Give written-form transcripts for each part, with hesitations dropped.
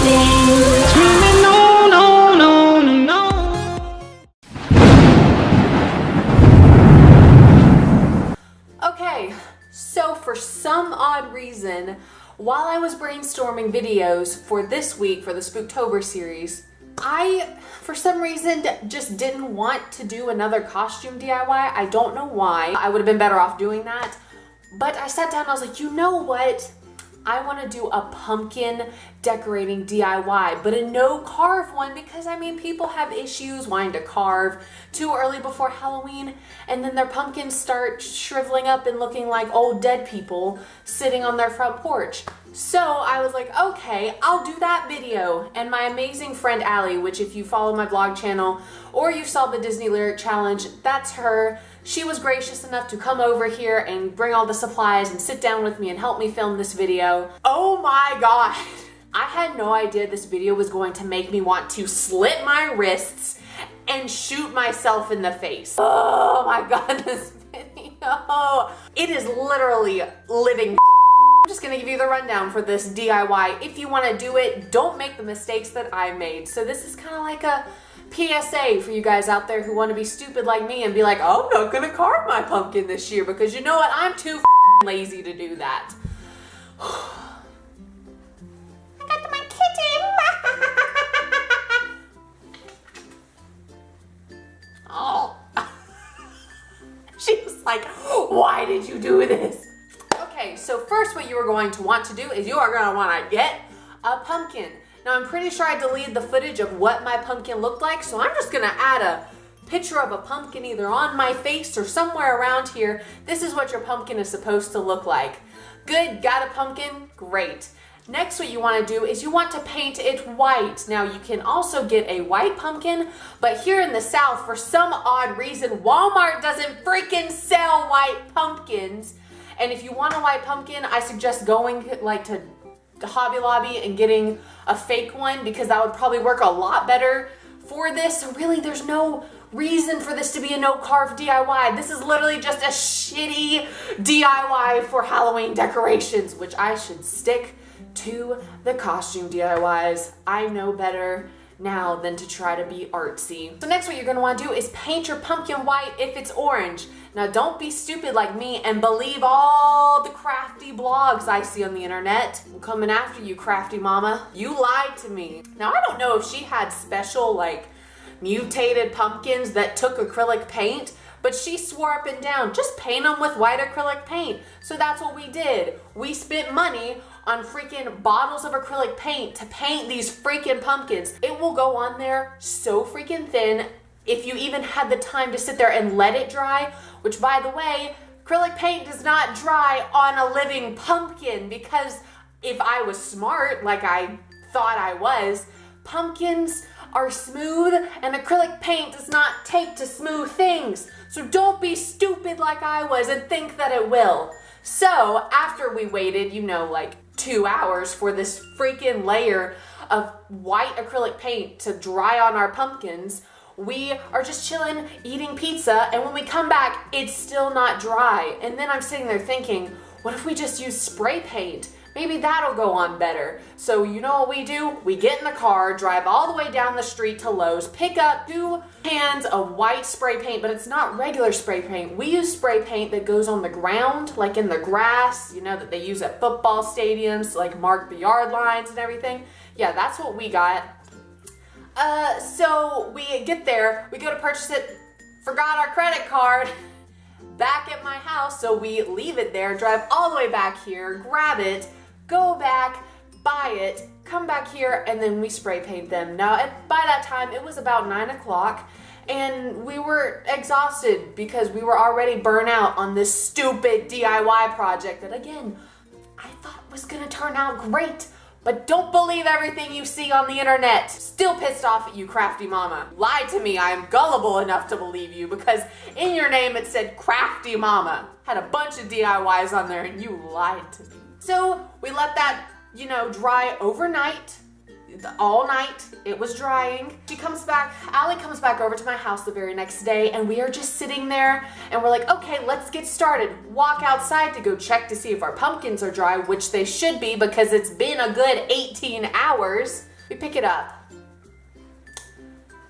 nothing. Screaming no, no, no, no, no. Okay, so for some odd reason, while I was brainstorming videos for this week for the Spooktober series, I, for some reason, just didn't want to do another costume DIY. I don't know why. I would have been better off doing that. But I sat down and I was like, you know what? I want to do a pumpkin decorating DIY, but a no carve one because, I mean, people have issues wanting to carve too early before Halloween, and then their pumpkins start shriveling up and looking like old dead people sitting on their front porch. So I was like, okay, I'll do that video. And my amazing friend Allie, which if you follow my vlog channel or you saw the Disney Lyric Challenge, that's her. She was gracious enough to come over here and bring all the supplies and sit down with me and help me film this video. Oh my God. I had no idea this video was going to make me want to slit my wrists and shoot myself in the face. Oh my God, this video. It is literally living. I'm just gonna give you the rundown for this DIY. If you wanna do it, don't make the mistakes that I made. So this is kind of like a PSA for you guys out there who want to be stupid like me and be like, oh, I'm not gonna carve my pumpkin this year because you know what? I'm too lazy to do that. I got my kitty. Oh. She was like, why did you do this? Okay, so first what you are going to want to do is you are going to want to get a pumpkin. Now I'm pretty sure I deleted the footage of what my pumpkin looked like, so I'm just going to add a picture of a pumpkin either on my face or somewhere around here. This is what your pumpkin is supposed to look like. Good, got a pumpkin? Great. Next what you want to do is you want to paint it white. Now you can also get a white pumpkin, but here in the South, for some odd reason, Walmart doesn't freaking sell white pumpkins. And if you want a white pumpkin, I suggest going like to Hobby Lobby and getting a fake one because that would probably work a lot better for this. So really there's no reason for this to be a no carve DIY. This is literally just a shitty DIY for Halloween decorations, which I should stick to the costume DIYs. I know better now than to try to be artsy. So next what you're going to want to do is paint your pumpkin white if it's orange. Now don't be stupid like me and believe all the crafty blogs I see on the internet. I'm coming after you, crafty mama. You lied to me. Now I don't know if she had special like mutated pumpkins that took acrylic paint, but she swore up and down, just paint them with white acrylic paint. So that's what we did. We spent money on freaking bottles of acrylic paint to paint these freaking pumpkins. It will go on there so freaking thin if you even had the time to sit there and let it dry, which by the way, acrylic paint does not dry on a living pumpkin because if I was smart, like I thought I was, pumpkins are smooth and acrylic paint does not take to smooth things. So don't be stupid like I was and think that it will. So after we waited, you know, like 2 hours for this freaking layer of white acrylic paint to dry on our pumpkins, we are just chilling, eating pizza, and when we come back, it's still not dry. And then I'm sitting there thinking, what if we just use spray paint? Maybe that'll go on better. So you know what we do? We get in the car, drive all the way down the street to Lowe's, pick up 2 cans of white spray paint, but it's not regular spray paint. We use spray paint that goes on the ground, like in the grass, you know, that they use at football stadiums, like mark the yard lines and everything. Yeah, that's what we got. So we get there, we go to purchase it, forgot our credit card back at my house, so we leave it there, drive all the way back here, grab it, go back, buy it, come back here, and then we spray paint them. Now, by that time, it was about 9 o'clock, and we were exhausted because we were already burnt out on this stupid DIY project that, again, I thought was gonna turn out great. But don't believe everything you see on the internet. Still pissed off at you, crafty mama. Lied to me, I am gullible enough to believe you because in your name it said crafty mama. Had a bunch of DIYs on there and you lied to me. So we let that, you know, dry overnight. All night, it was drying. She comes back, Allie comes back over to my house the very next day and we are just sitting there and we're like, okay, let's get started. Walk outside to go check to see if our pumpkins are dry, which they should be because it's been a good 18 hours. We pick it up.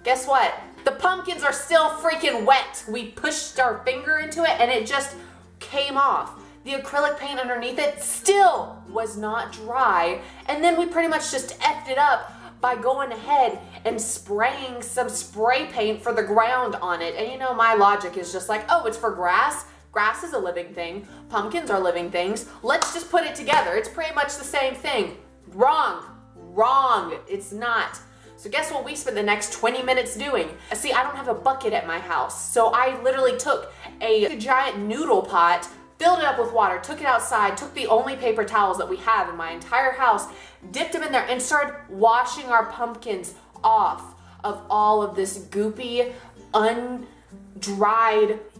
Guess what? The pumpkins are still freaking wet. We pushed our finger into it and it just came off. The acrylic paint underneath it still was not dry. And then we pretty much just effed it up by going ahead and spraying some spray paint for the ground on it. And you know, my logic is just like, oh, it's for grass. Grass is a living thing. Pumpkins are living things. Let's just put it together. It's pretty much the same thing. Wrong. Wrong. It's not. So guess what we spent the next 20 minutes doing? See, I don't have a bucket at my house. So I literally took a giant noodle pot, filled it up with water, took it outside, took the only paper towels that we have in my entire house, dipped them in there, and started washing our pumpkins off of all of this goopy, undried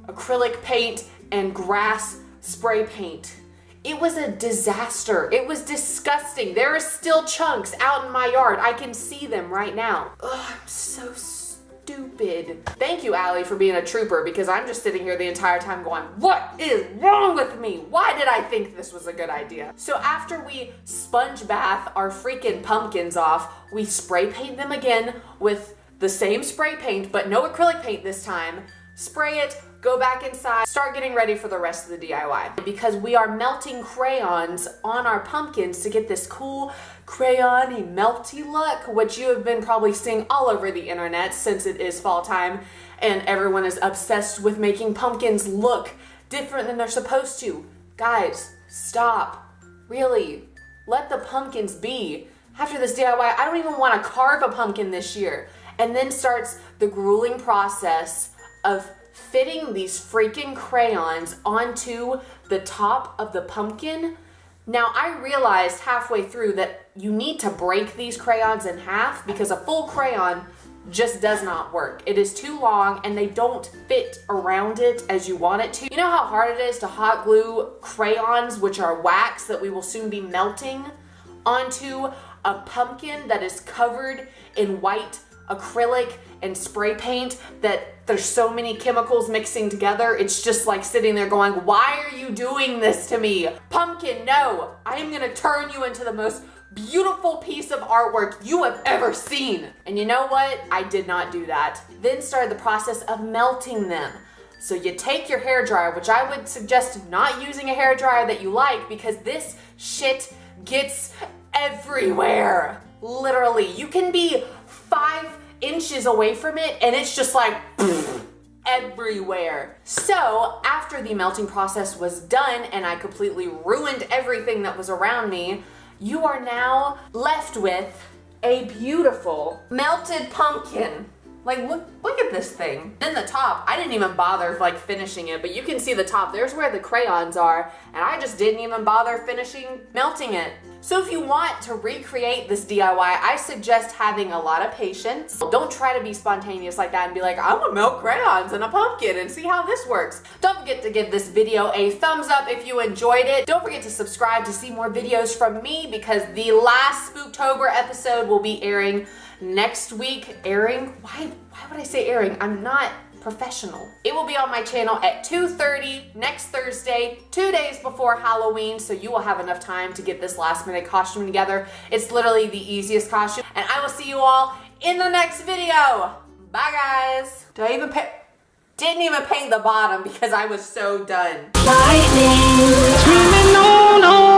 acrylic paint and grass spray paint. It was a disaster. It was disgusting. There are still chunks out in my yard. I can see them right now. Ugh, I'm so stupid. Thank you, Allie, for being a trooper, because I'm just sitting here the entire time going, what is wrong with me? Why did I think this was a good idea? So after we sponge bath our freaking pumpkins off, we spray paint them again with the same spray paint, but no acrylic paint this time. Spray it, go back inside, start getting ready for the rest of the DIY. Because we are melting crayons on our pumpkins to get this cool crayon-y melty look, which you have been probably seeing all over the internet since it is fall time and everyone is obsessed with making pumpkins look different than they're supposed to. Guys, stop. Really, let the pumpkins be. After this DIY, I don't even want to carve a pumpkin this year. And then starts the grueling process of fitting these freaking crayons onto the top of the pumpkin. Now, I realized halfway through that you need to break these crayons in half because a full crayon just does not work. It is too long and they don't fit around it as you want it to. You know how hard it is to hot glue crayons, which are wax that we will soon be melting, onto a pumpkin that is covered in white acrylic and spray paint, that there's so many chemicals mixing together. It's just like sitting there going, why are you doing this to me? Pumpkin, no, I am gonna turn you into the most beautiful piece of artwork you have ever seen. And you know what? I did not do that. Then started the process of melting them. So you take your hairdryer, which I would suggest not using a hairdryer that you like, because this shit gets everywhere. Literally, you can be 5 inches away from it and it's just like everywhere. So after the melting process was done and I completely ruined everything that was around me, you are now left with a beautiful melted pumpkin. Like, look at this thing. Then the top, I didn't even bother like finishing it, but you can see the top. There's where the crayons are, and I just didn't even bother finishing melting it. So if you want to recreate this DIY, I suggest having a lot of patience. Don't try to be spontaneous like that and be like, I'm gonna melt crayons in a pumpkin and see how this works. Don't forget to give this video a thumbs up if you enjoyed it. Don't forget to subscribe to see more videos from me, because the last Spooktober episode will be airing next week. Why would I say airing? I'm not professional. It will be on my channel at 2:30 next Thursday, 2 days before Halloween, so you will have enough time to get this last minute costume together. It's literally the easiest costume, and I will see you all in the next video. Bye guys. Didn't even paint the bottom because I was so done. Lightning, screaming, no, no.